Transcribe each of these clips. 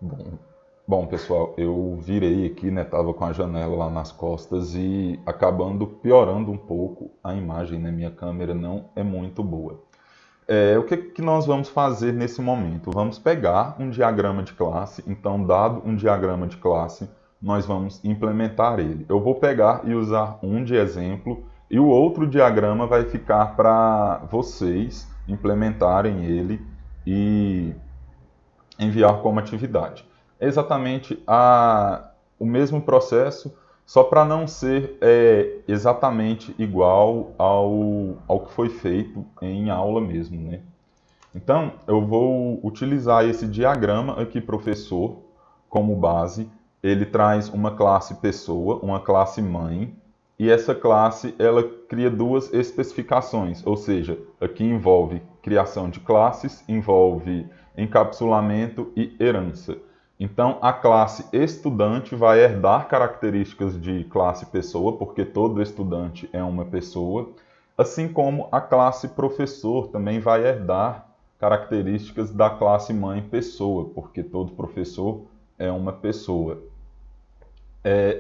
Bom, bom, pessoal, eu virei aqui, né? Tava com a janela lá nas costas e acabando piorando um pouco a imagem, né? Minha câmera não é muito boa. O que que nós vamos fazer nesse momento? Vamos pegar um diagrama de classe. Então, dado um diagrama de classe, nós vamos implementar ele. Eu vou pegar e usar um de exemplo e o outro diagrama vai ficar para vocês implementarem ele e enviar como atividade. É exatamente o mesmo processo, só para não ser exatamente igual ao que foi feito em aula mesmo, né? Então, eu vou utilizar esse diagrama aqui, professor, como base. Ele traz uma classe pessoa, uma classe mãe, e essa classe ela cria duas especificações, ou seja, aqui envolve criação de classes, envolve encapsulamento e herança. Então, a classe estudante vai herdar características de classe pessoa, porque todo estudante é uma pessoa, assim como a classe professor também vai herdar características da classe mãe pessoa, porque todo professor é uma pessoa.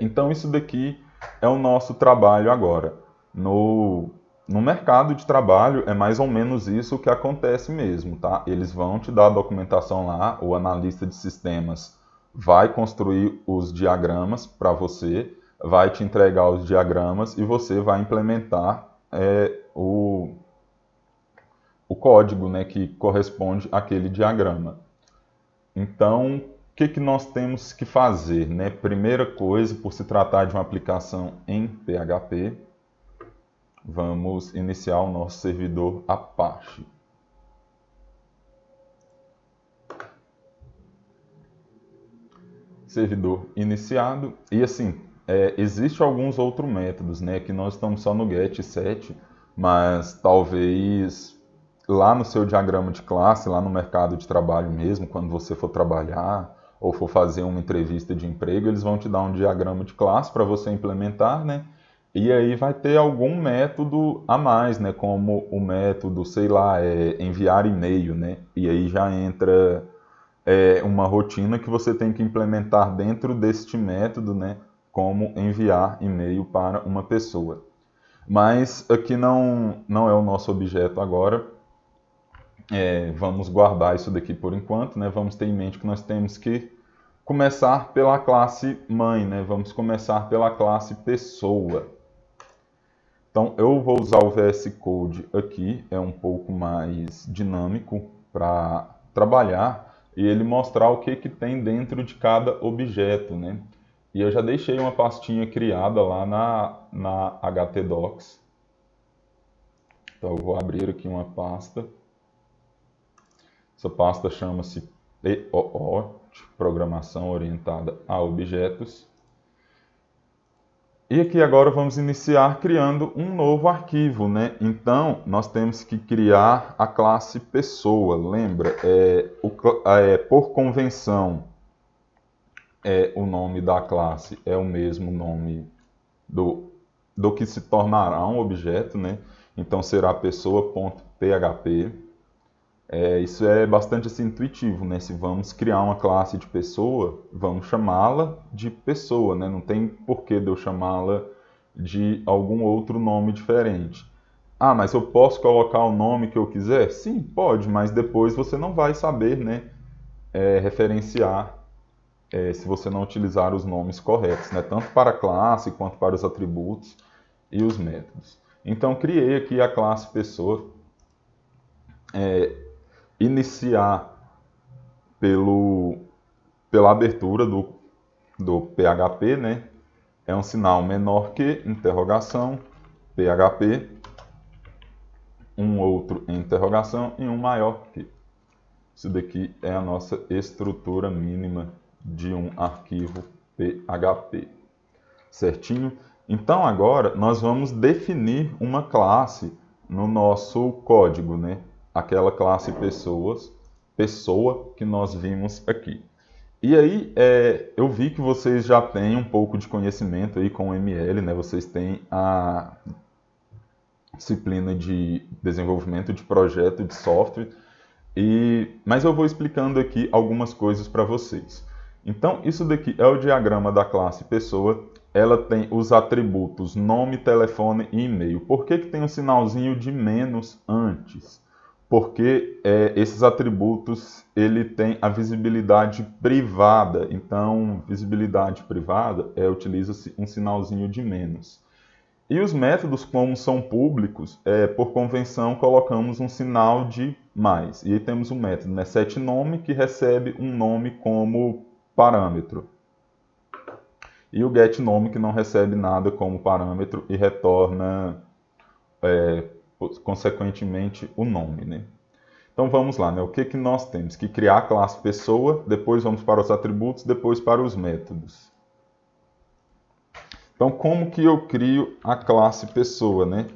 Então, isso daqui é o nosso trabalho agora. No mercado de trabalho, é mais ou menos isso que acontece mesmo, tá? Eles vão te dar a documentação lá, o analista de sistemas vai construir os diagramas para você, vai te entregar os diagramas e você vai implementar o código, né, que corresponde àquele diagrama. Então, o que, que nós temos que fazer? Né? Primeira coisa, por se tratar de uma aplicação em PHP, vamos iniciar o nosso servidor Apache. Servidor iniciado. E assim, existe alguns outros métodos, né? Que nós estamos só no get set, mas talvez lá no seu diagrama de classe, lá no mercado de trabalho mesmo, quando você for trabalhar ou for fazer uma entrevista de emprego, eles vão te dar um diagrama de classe para você implementar, né? E aí vai ter algum método a mais, né? Como o método, sei lá, enviar e-mail, né? E aí já entra uma rotina que você tem que implementar dentro deste método, né? Como enviar e-mail para uma pessoa. Mas aqui não é o nosso objeto agora. Vamos guardar isso daqui por enquanto, né? Vamos ter em mente que nós temos que começar pela classe mãe, né? Vamos começar pela classe pessoa. Então eu vou usar o VS Code aqui, é um pouco mais dinâmico para trabalhar e ele mostrar o que, que tem dentro de cada objeto, né? E eu já deixei uma pastinha criada lá na HTDocs. Então eu vou abrir aqui uma pasta. Essa pasta chama-se POO, Programação Orientada a Objetos. E aqui agora vamos iniciar criando um novo arquivo, né? Então, nós temos que criar a classe pessoa. Lembra? Por convenção, o nome da classe é o mesmo nome do que se tornará um objeto, né? Então, será pessoa.php. Isso é bastante assim, intuitivo, né? Se vamos criar uma classe de pessoa, vamos chamá-la de pessoa, né? Não tem porquê de eu chamá-la de algum outro nome diferente. Ah, mas eu posso colocar o nome que eu quiser? Sim, pode, mas depois você não vai saber, né? Referenciar se você não utilizar os nomes corretos, né? Tanto para a classe quanto para os atributos e os métodos. Então, criei aqui a classe pessoa. Iniciar pela abertura do PHP, né? É um sinal menor que, interrogação, PHP, um outro interrogação e um maior que. Isso daqui é a nossa estrutura mínima de um arquivo PHP. Certinho? Então agora nós vamos definir uma classe no nosso código, né? Aquela classe pessoa que nós vimos aqui. E aí, eu vi que vocês já têm um pouco de conhecimento aí com o ML, né? Vocês têm a disciplina de desenvolvimento de projeto de software. Mas eu vou explicando aqui algumas coisas para vocês. Então, isso daqui é o diagrama da classe pessoa. Ela tem os atributos nome, telefone e e-mail. Por que tem um sinalzinho de menos antes? Porque esses atributos ele tem a visibilidade privada. Então, visibilidade privada utiliza-se um sinalzinho de menos. E os métodos, como são públicos, por convenção colocamos um sinal de mais. E aí temos um método, né, setNome, que recebe um nome como parâmetro. E o getNome, que não recebe nada como parâmetro e retorna, consequentemente, o nome, né? Então vamos lá, né? O que nós temos? Que criar a classe pessoa, depois vamos para os atributos, depois para os métodos. Então, como que eu crio a classe pessoa, né?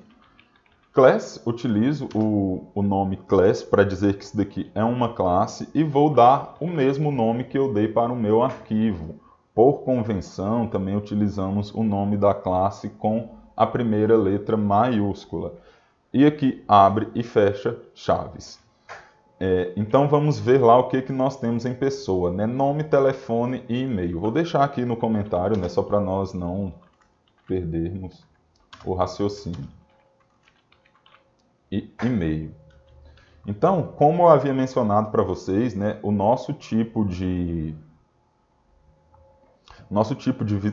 Class, utilizo o nome class para dizer que isso daqui é uma classe e vou dar o mesmo nome que eu dei para o meu arquivo. Por convenção, também utilizamos o nome da classe com a primeira letra maiúscula. E aqui abre e fecha chaves. Então vamos ver lá o que nós temos em pessoa, né? Nome, telefone e e-mail. Vou deixar aqui no comentário, né? Só para nós não perdermos o raciocínio. E e-mail. Então, como eu havia mencionado para vocês, né, o nosso tipo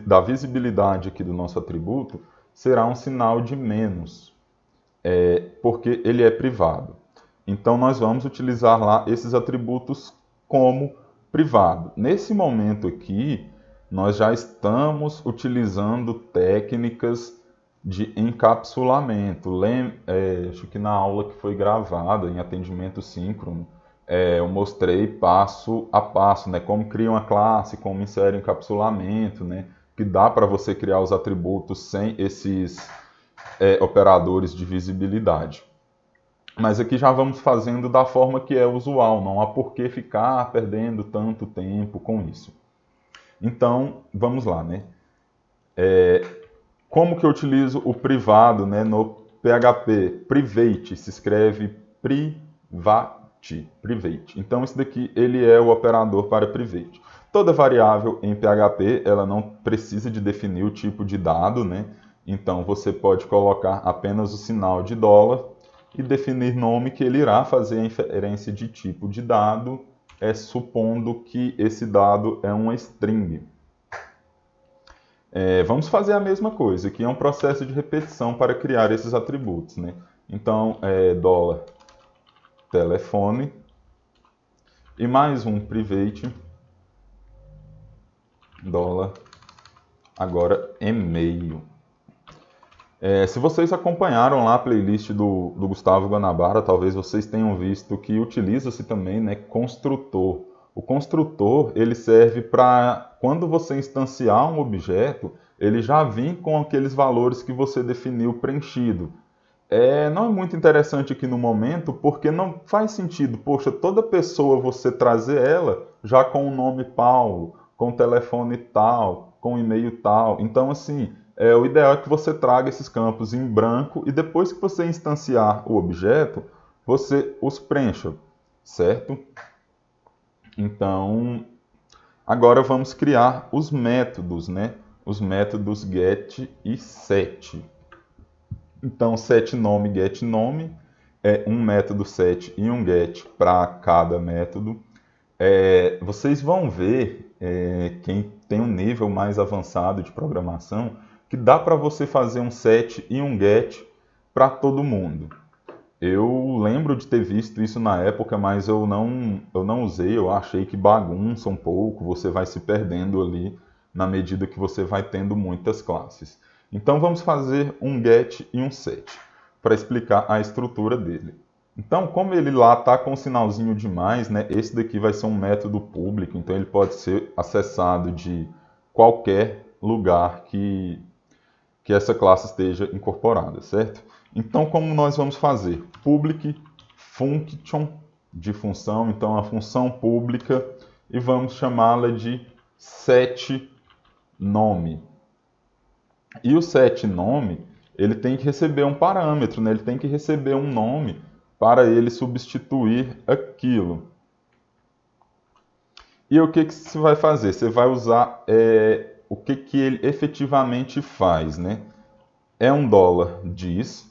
da visibilidade aqui do nosso atributo será um sinal de menos, porque ele é privado. Então, nós vamos utilizar lá esses atributos como privado. Nesse momento aqui, nós já estamos utilizando técnicas de encapsulamento. Acho que na aula que foi gravada em atendimento síncrono, eu mostrei passo a passo, né, como cria uma classe, como insere encapsulamento, né, que dá para você criar os atributos sem esses operadores de visibilidade. Mas aqui já vamos fazendo da forma que é usual, não há por que ficar perdendo tanto tempo com isso. Então, vamos lá, né? Como que eu utilizo o privado, né, no PHP? Private, se escreve private. Então, esse daqui ele é o operador para private. Toda variável em PHP, ela não precisa de definir o tipo de dado, né? Então, você pode colocar apenas o sinal de dólar e definir nome que ele irá fazer a inferência de tipo de dado, supondo que esse dado é uma string. Vamos fazer a mesma coisa, que é um processo de repetição para criar esses atributos, né? Então, dólar telefone e mais um private, dólar, agora e-mail. Se vocês acompanharam lá a playlist do Gustavo Guanabara, talvez vocês tenham visto que utiliza-se também, né, construtor. O construtor ele serve para, quando você instanciar um objeto, ele já vem com aqueles valores que você definiu preenchido. Não é muito interessante aqui no momento, porque não faz sentido, poxa, toda pessoa você trazer ela já com o nome Paulo, com o telefone tal, com o e-mail tal. Então, assim, o ideal é que você traga esses campos em branco e depois que você instanciar o objeto, você os preencha, certo? Então, agora vamos criar os métodos, né? Os métodos get e set. Então, setNome, getNome é um método set e um get para cada método. Vocês vão ver, quem tem um nível mais avançado de programação, que dá para você fazer um set e um get para todo mundo. Eu lembro de ter visto isso na época, mas eu não usei, eu achei que bagunça um pouco, você vai se perdendo ali na medida que você vai tendo muitas classes. Então vamos fazer um get e um set, para explicar a estrutura dele. Então, como ele lá está com um sinalzinho de mais, né, esse daqui vai ser um método público, então ele pode ser acessado de qualquer lugar que essa classe esteja incorporada, certo? Então, como nós vamos fazer? Public function, de função, então a função pública, e vamos chamá-la de setNome. E o setNome, ele tem que receber um parâmetro, né? Ele tem que receber um nome para ele substituir aquilo. E o que você vai fazer? Você vai usar o que ele efetivamente faz, né? É um dólar diz.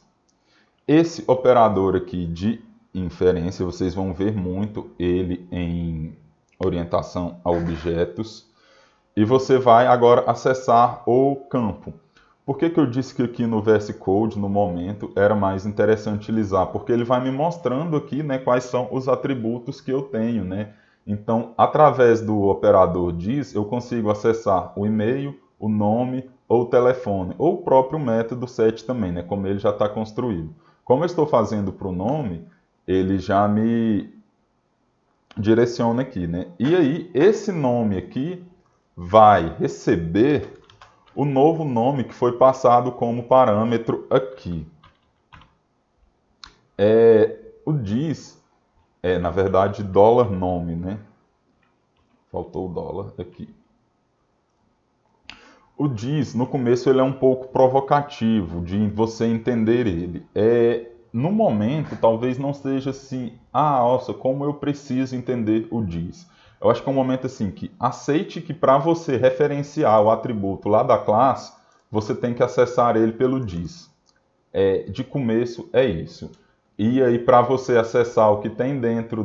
Esse operador aqui de inferência, vocês vão ver muito ele em orientação a objetos. E você vai agora acessar o campo. Por que eu disse que aqui no VS Code, no momento, era mais interessante utilizar? Porque ele vai me mostrando aqui, né, quais são os atributos que eu tenho, né? Então, através do operador diz, eu consigo acessar o e-mail, o nome ou o telefone, ou o próprio método set também, né, como ele já está construído. Como eu estou fazendo para o nome, ele já me direciona aqui, né? E aí, esse nome aqui vai receber o novo nome que foi passado como parâmetro aqui. O diz na verdade, dólar nome, né? Faltou o dólar aqui. O diz, no começo, ele é um pouco provocativo de você entender ele. No momento, talvez não seja assim, nossa, como eu preciso entender o diz. Eu acho que é um momento assim que aceite que para você referenciar o atributo lá da classe, você tem que acessar ele pelo diz. De começo é isso. E aí para você acessar o que tem dentro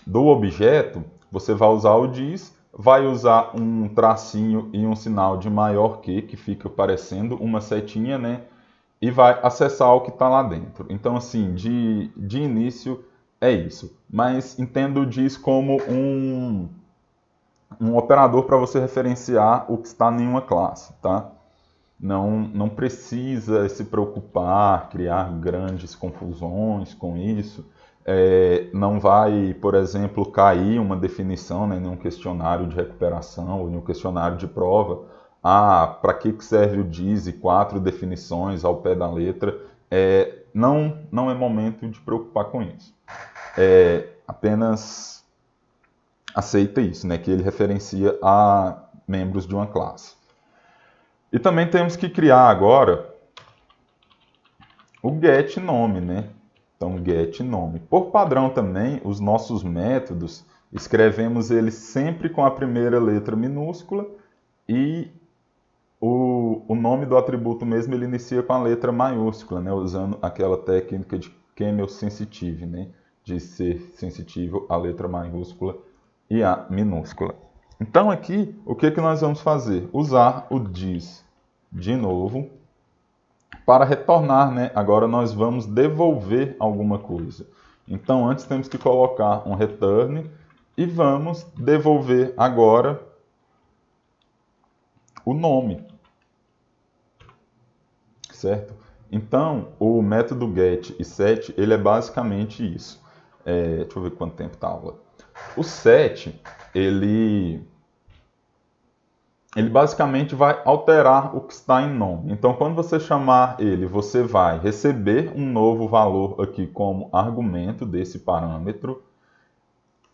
do objeto, você vai usar o diz, vai usar um tracinho e um sinal de maior que fica parecendo uma setinha, né? E vai acessar o que está lá dentro. Então, assim, de início é isso. Mas entendo o diz como um operador para você referenciar o que está em uma classe, tá? Não precisa se preocupar, criar grandes confusões com isso. Não vai, por exemplo, cair uma definição, né, em um questionário de recuperação ou em um questionário de prova. Para que serve o diz e 4 definições ao pé da letra? Não é momento de preocupar com isso. Apenas aceita isso, né, que ele referencia a membros de uma classe. E também temos que criar agora o get nome, né? Então, get nome. Por padrão também, os nossos métodos, escrevemos eles sempre com a primeira letra minúscula e o nome do atributo mesmo ele inicia com a letra maiúscula, né? Usando aquela técnica de camel sensitive, né? De ser sensitivo à letra maiúscula e à minúscula. Então aqui, o que nós vamos fazer? Usar o diz de novo para retornar, né? Agora nós vamos devolver alguma coisa. Então antes temos que colocar um return e vamos devolver agora o nome, certo? Então o método get e set ele é basicamente isso. Deixa eu ver quanto tempo está a aula. O set ele basicamente vai alterar o que está em nome. Então, quando você chamar ele, você vai receber um novo valor aqui como argumento desse parâmetro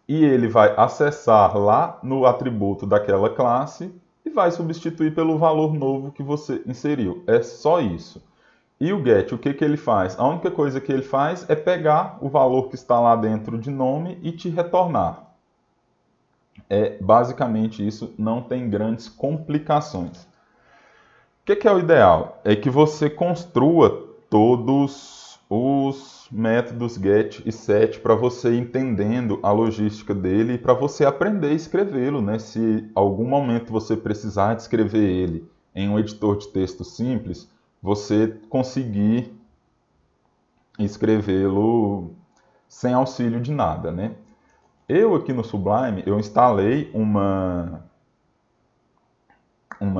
e ele vai acessar lá no atributo daquela classe e vai substituir pelo valor novo que você inseriu. É só isso. E o get, o que ele faz? A única coisa que ele faz é pegar o valor que está lá dentro de nome e te retornar. Basicamente isso, não tem grandes complicações. O que é o ideal? É que você construa todos os métodos get e set para você ir entendendo a logística dele e para você aprender a escrevê-lo, né? Se algum momento você precisar de escrever ele em um editor de texto simples, você conseguir escrevê-lo sem auxílio de nada, né? Eu aqui no Sublime, eu instalei uma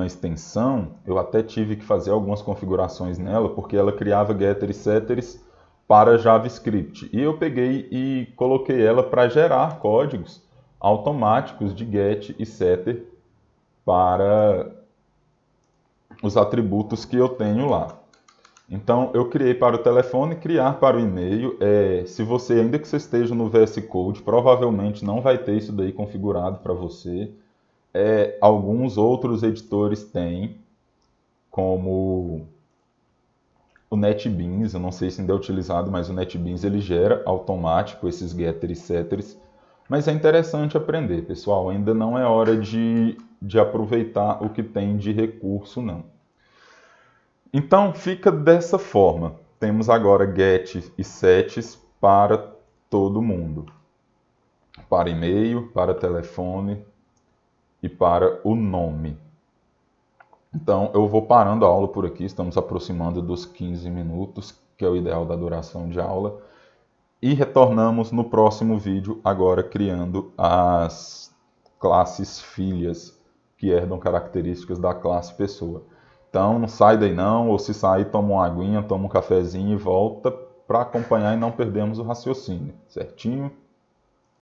extensão, eu até tive que fazer algumas configurações nela, porque ela criava getters e setters para JavaScript. E eu peguei e coloquei ela para gerar códigos automáticos de get e setter para os atributos que eu tenho lá. Então, eu criei para o telefone, criar para o e-mail. Se você, ainda que você esteja no VS Code, provavelmente não vai ter isso daí configurado para você. Alguns outros editores têm, como o NetBeans, eu não sei se ainda é utilizado, mas o NetBeans ele gera automático esses getters e setters. Mas é interessante aprender, pessoal. Ainda não é hora de aproveitar o que tem de recurso, não. Então, fica dessa forma. Temos agora get e sets para todo mundo. Para e-mail, para telefone e para o nome. Então, eu vou parando a aula por aqui. Estamos aproximando dos 15 minutos, que é o ideal da duração de aula. E retornamos no próximo vídeo, agora criando as classes filhas, que herdam características da classe pessoa. Então, não sai daí não, ou se sair, toma uma aguinha, toma um cafezinho e volta para acompanhar e não perdermos o raciocínio, certinho?